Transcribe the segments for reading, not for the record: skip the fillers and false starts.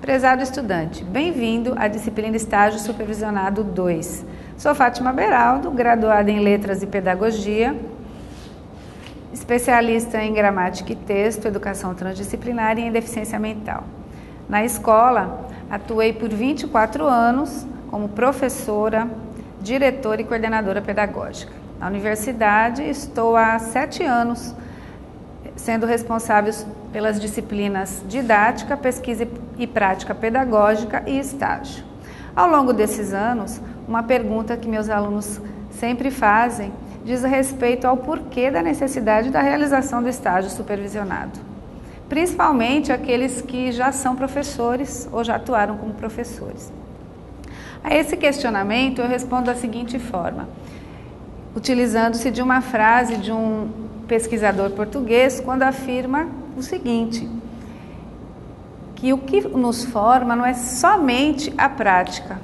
Prezado estudante, bem-vindo à disciplina Estágio Supervisionado 2. Sou Fátima Beraldo, graduada em Letras e Pedagogia, especialista em Gramática e Texto, Educação Transdisciplinar e em Deficiência Mental. Na escola, atuei por 24 anos como professora, diretora e coordenadora pedagógica. Na universidade, estou há 7 anos sendo responsável pelas disciplinas Didática, Pesquisa e Prática Pedagógica e Estágio. Ao longo desses anos, uma pergunta que meus alunos sempre fazem diz respeito ao porquê da necessidade da realização do estágio supervisionado, principalmente aqueles que já são professores ou já atuaram como professores. A esse questionamento eu respondo da seguinte forma, utilizando-se de uma frase de um pesquisador português, quando afirma o seguinte, que o que nos forma não é somente a prática,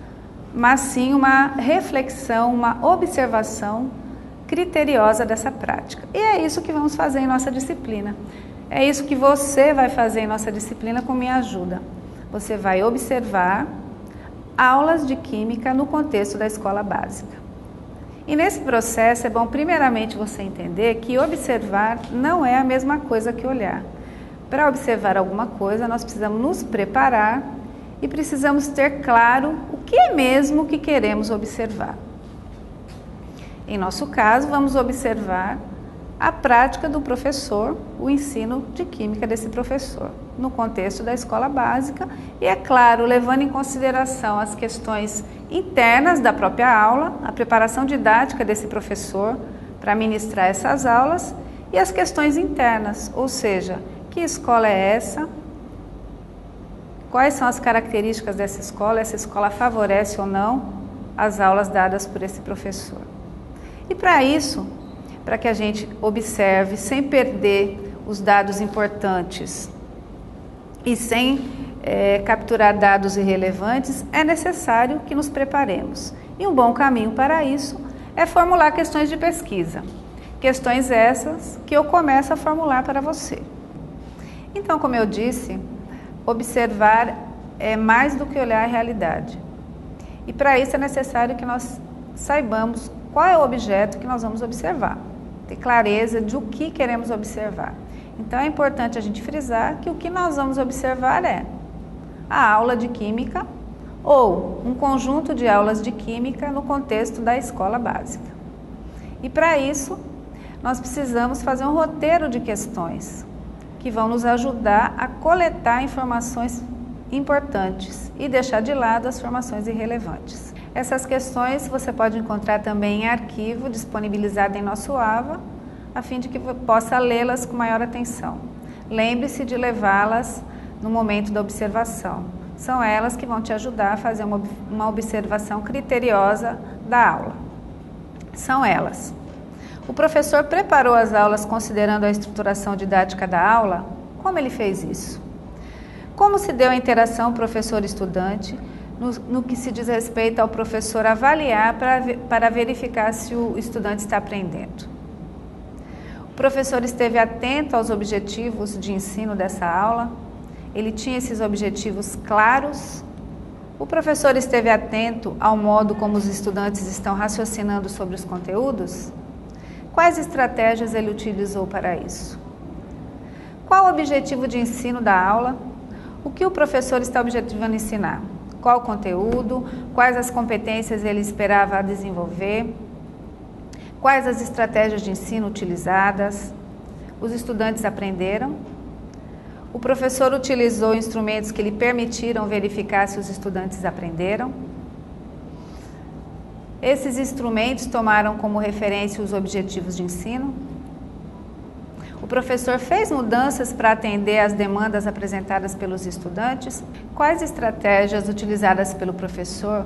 mas sim uma reflexão, uma observação criteriosa dessa prática. E é isso que vamos fazer em nossa disciplina. É isso que você vai fazer em nossa disciplina com minha ajuda. Você vai observar aulas de Química no contexto da escola básica. E nesse processo é bom primeiramente você entender que observar não é a mesma coisa que olhar. Para observar alguma coisa, nós precisamos nos preparar e precisamos ter claro o que é mesmo que queremos observar. Em nosso caso, vamos observar a prática do professor, o ensino de Química desse professor, no contexto da escola básica e, é claro, levando em consideração as questões internas da própria aula, a preparação didática desse professor para ministrar essas aulas e as questões internas, ou seja, que escola é essa, quais são as características dessa escola, essa escola favorece ou não as aulas dadas por esse professor. E para isso, para que a gente observe sem perder os dados importantes e sem capturar dados irrelevantes, é necessário que nos preparemos. E um bom caminho para isso é formular questões de pesquisa. Questões essas que eu começo a formular para você. Então, como eu disse, observar é mais do que olhar a realidade. E para isso é necessário que nós saibamos qual é o objeto que nós vamos observar. Ter clareza de o que queremos observar. Então é importante a gente frisar que o que nós vamos observar é a aula de Química ou um conjunto de aulas de Química no contexto da escola básica. E para isso, nós precisamos fazer um roteiro de questões que vão nos ajudar a coletar informações importantes e deixar de lado as informações irrelevantes. Essas questões você pode encontrar também em arquivo disponibilizado em nosso AVA, a fim de que possa lê-las com maior atenção. Lembre-se de levá-las no momento da observação. São elas que vão te ajudar a fazer uma observação criteriosa da aula. São elas. O professor preparou as aulas considerando a estruturação didática da aula? Como ele fez isso? Como se deu a interação professor-estudante no que se diz respeito ao professor avaliar para verificar se o estudante está aprendendo? O professor esteve atento aos objetivos de ensino dessa aula? Ele tinha esses objetivos claros? O professor esteve atento ao modo como os estudantes estão raciocinando sobre os conteúdos? Quais estratégias ele utilizou para isso? Qual o objetivo de ensino da aula? O que o professor está objetivando ensinar? Qual o conteúdo? Quais as competências ele esperava desenvolver? Quais as estratégias de ensino utilizadas? Os estudantes aprenderam? O professor utilizou instrumentos que lhe permitiram verificar se os estudantes aprenderam? Esses instrumentos tomaram como referência os objetivos de ensino? O professor fez mudanças para atender às demandas apresentadas pelos estudantes? Quais estratégias utilizadas pelo professor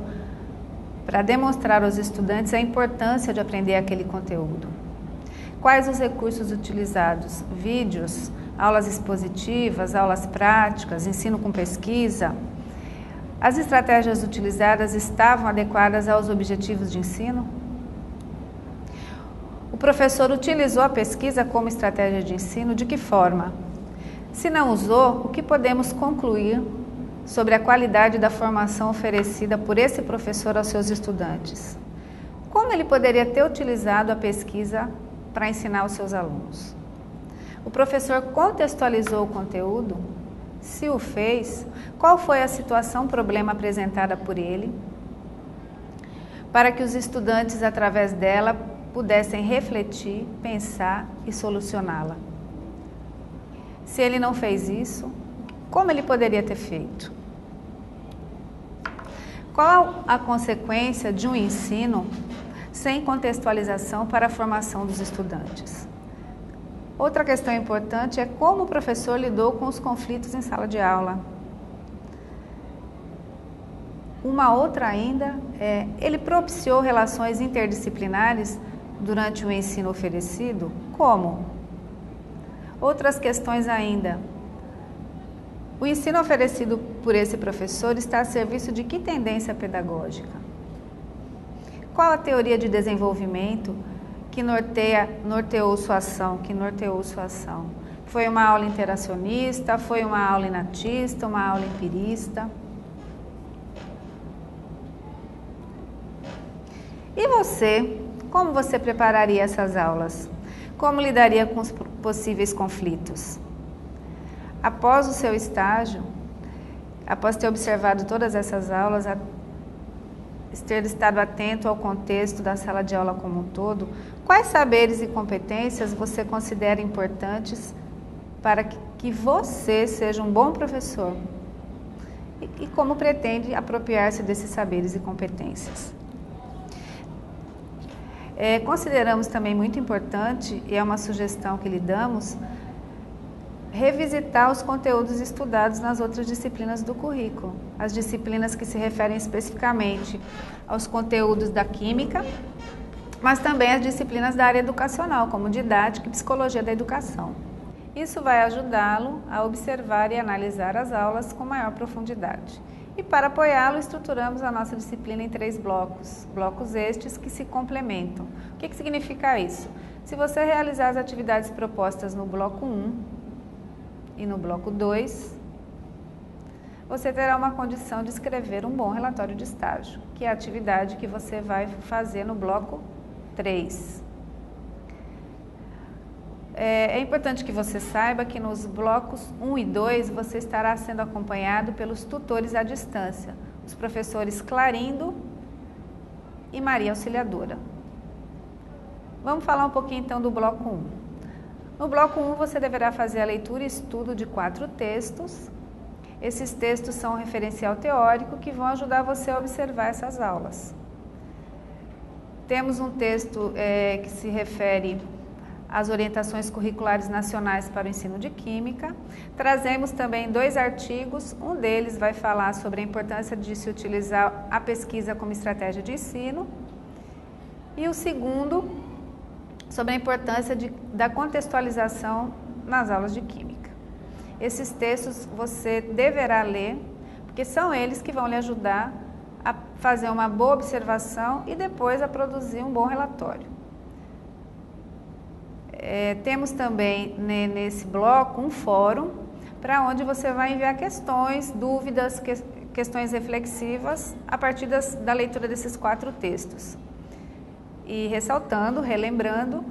para demonstrar aos estudantes a importância de aprender aquele conteúdo? Quais os recursos utilizados? Vídeos, aulas expositivas, aulas práticas, ensino com pesquisa? As estratégias utilizadas estavam adequadas aos objetivos de ensino? O professor utilizou a pesquisa como estratégia de ensino? De que forma? Se não usou, o que podemos concluir sobre a qualidade da formação oferecida por esse professor aos seus estudantes. Como ele poderia ter utilizado a pesquisa para ensinar os seus alunos? O professor contextualizou o conteúdo? Se o fez, qual foi a situação, problema apresentada por ele? Para que os estudantes, através dela, pudessem refletir, pensar e solucioná-la. Se ele não fez isso, como ele poderia ter feito? Qual a consequência de um ensino sem contextualização para a formação dos estudantes? Outra questão importante é como o professor lidou com os conflitos em sala de aula. Uma outra ainda é, ele propiciou relações interdisciplinares durante o ensino oferecido? Como? Outras questões ainda. O ensino oferecido por esse professor está a serviço de que tendência pedagógica? Qual a teoria de desenvolvimento que norteou sua ação, Foi uma aula interacionista, foi uma aula inatista, uma aula empirista? E você, como você prepararia essas aulas? Como lidaria com os possíveis conflitos? Após o seu estágio, após ter observado todas essas aulas, ter estado atento ao contexto da sala de aula como um todo, quais saberes e competências você considera importantes para que você seja um bom professor? E como pretende apropriar-se desses saberes e competências? Consideramos também muito importante, e é uma sugestão que lhe damos, revisitar os conteúdos estudados nas outras disciplinas do currículo. As disciplinas que se referem especificamente aos conteúdos da química, mas também as disciplinas da área educacional, como didática e psicologia da educação. Isso vai ajudá-lo a observar e analisar as aulas com maior profundidade. E para apoiá-lo, estruturamos a nossa disciplina em 3 blocos, blocos estes que se complementam. O que significa isso? Se você realizar as atividades propostas no bloco 1 e no bloco 2, você terá uma condição de escrever um bom relatório de estágio, que é a atividade que você vai fazer no bloco 3. É importante que você saiba que nos blocos 1 e 2 você estará sendo acompanhado pelos tutores à distância, os professores Clarindo e Maria Auxiliadora. Vamos falar um pouquinho então do bloco 1. No bloco 1 você deverá fazer a leitura e estudo de 4 textos. Esses textos são um referencial teórico que vão ajudar você a observar essas aulas. Temos um texto que se refere às orientações curriculares nacionais para o ensino de Química. Trazemos também 2 artigos, um deles vai falar sobre a importância de se utilizar a pesquisa como estratégia de ensino, e o segundo, sobre a importância da contextualização nas aulas de Química. Esses textos você deverá ler, porque são eles que vão lhe ajudar a fazer uma boa observação e depois a produzir um bom relatório. Temos também nesse bloco um fórum para onde você vai enviar questões, dúvidas, questões reflexivas a partir da leitura desses 4 textos. E ressaltando, relembrando,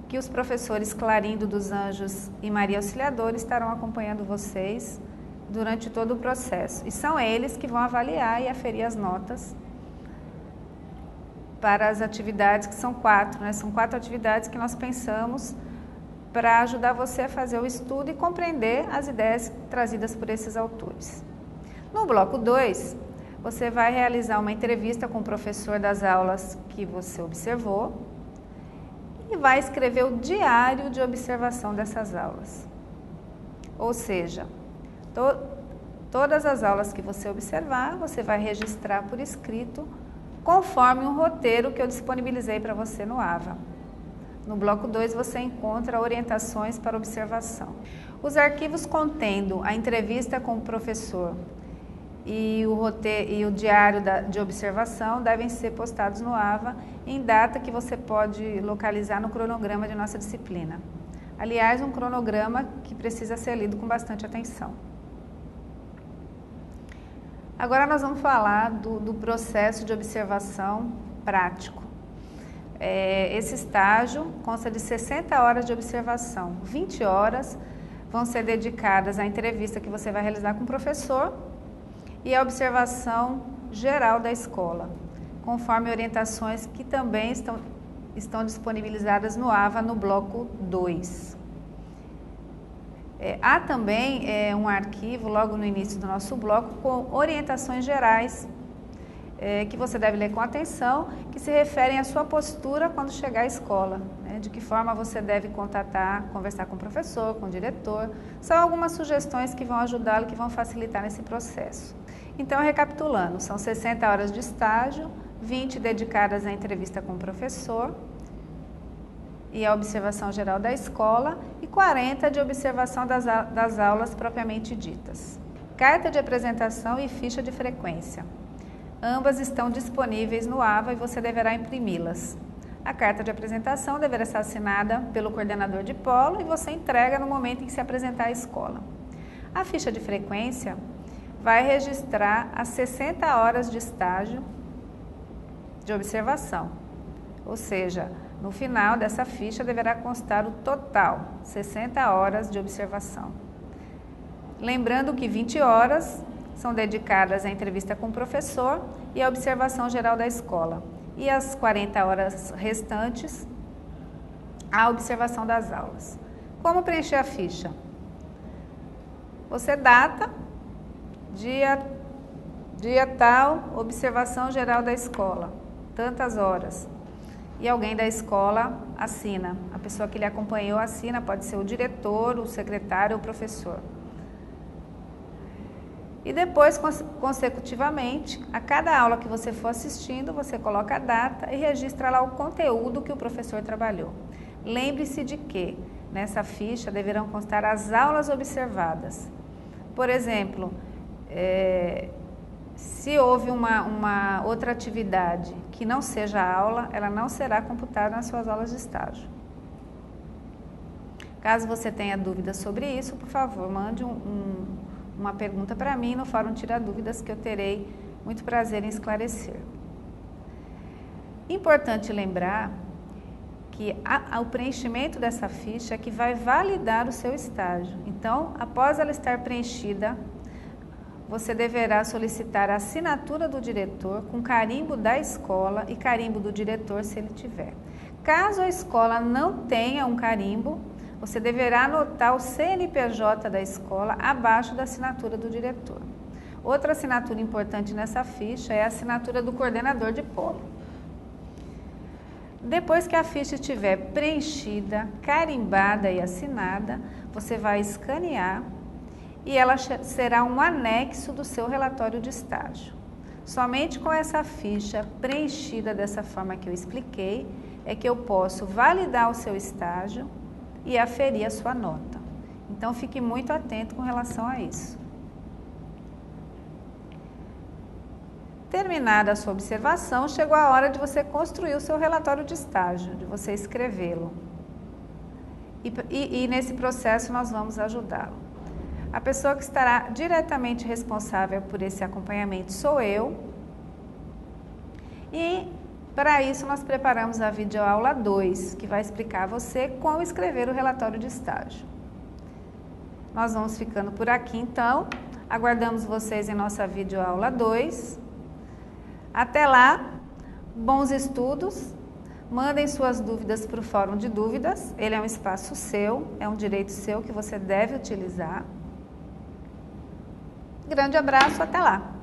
que os professores Clarindo dos Anjos e Maria Auxiliadora estarão acompanhando vocês durante todo o processo. E são eles que vão avaliar e aferir as notas para as atividades, que são 4, né? São 4 atividades que nós pensamos para ajudar você a fazer o estudo e compreender as ideias trazidas por esses autores. No bloco 2, você vai realizar uma entrevista com o professor das aulas que você observou e vai escrever o diário de observação dessas aulas. Ou seja, todas as aulas que você observar, você vai registrar por escrito, conforme um roteiro que eu disponibilizei para você no AVA. No bloco 2 você encontra orientações para observação. Os arquivos contendo a entrevista com o professor e o diário de observação devem ser postados no AVA em data que você pode localizar no cronograma de nossa disciplina. Aliás, um cronograma que precisa ser lido com bastante atenção. Agora nós vamos falar do processo de observação prático. Esse estágio consta de 60 horas de observação. 20 horas vão ser dedicadas à entrevista que você vai realizar com o professor e à observação geral da escola, conforme orientações que também estão disponibilizadas no AVA no bloco 2. Há também um arquivo logo no início do nosso bloco com orientações gerais que você deve ler com atenção, que se referem à sua postura quando chegar à escola, né? De que forma você deve conversar com o professor, com o diretor. São algumas sugestões que vão ajudá-lo, que vão facilitar nesse processo. Então, recapitulando, são 60 horas de estágio, 20 dedicadas à entrevista com o professor e à observação geral da escola e 40 de observação das aulas propriamente ditas. Carta de apresentação e ficha de frequência. Ambas estão disponíveis no AVA e você deverá imprimi-las. A carta de apresentação deverá ser assinada pelo coordenador de polo e você entrega no momento em que se apresentar à escola. A ficha de frequência vai registrar as 60 horas de estágio de observação, ou seja, no final dessa ficha deverá constar o total, 60 horas de observação. Lembrando que 20 horas são dedicadas à entrevista com o professor e à observação geral da escola, e as 40 horas restantes à observação das aulas. Como preencher a ficha? Você data, dia tal, observação geral da escola, tantas horas. E alguém da escola assina. A pessoa que lhe acompanhou assina, pode ser o diretor, o secretário ou o professor. E depois, consecutivamente, a cada aula que você for assistindo, você coloca a data e registra lá o conteúdo que o professor trabalhou. Lembre-se de que, nessa ficha, deverão constar as aulas observadas. Por exemplo, se houve uma outra atividade que não seja aula, ela não será computada nas suas aulas de estágio. Caso você tenha dúvidas sobre isso, por favor, mande uma pergunta para mim no Fórum Tira Dúvidas, que eu terei muito prazer em esclarecer. Importante lembrar que o preenchimento dessa ficha é que vai validar o seu estágio. Então, após ela estar preenchida, você deverá solicitar a assinatura do diretor com carimbo da escola e carimbo do diretor, se ele tiver. Caso a escola não tenha um carimbo, você deverá anotar o CNPJ da escola abaixo da assinatura do diretor. Outra assinatura importante nessa ficha é a assinatura do coordenador de polo. Depois que a ficha estiver preenchida, carimbada e assinada, você vai escanear e ela será um anexo do seu relatório de estágio. Somente com essa ficha preenchida dessa forma que eu expliquei, é que eu posso validar o seu estágio e aferir a sua nota. Então, fique muito atento com relação a isso. Terminada a sua observação, chegou a hora de você construir o seu relatório de estágio, de você escrevê-lo. E nesse processo nós vamos ajudá-lo. A pessoa que estará diretamente responsável por esse acompanhamento sou eu. E para isso nós preparamos a videoaula 2, que vai explicar a você como escrever o relatório de estágio. Nós vamos ficando por aqui então. Aguardamos vocês em nossa videoaula 2. Até lá, bons estudos. Mandem suas dúvidas para o Fórum de Dúvidas. Ele é um espaço seu, é um direito seu que você deve utilizar. Grande abraço, até lá!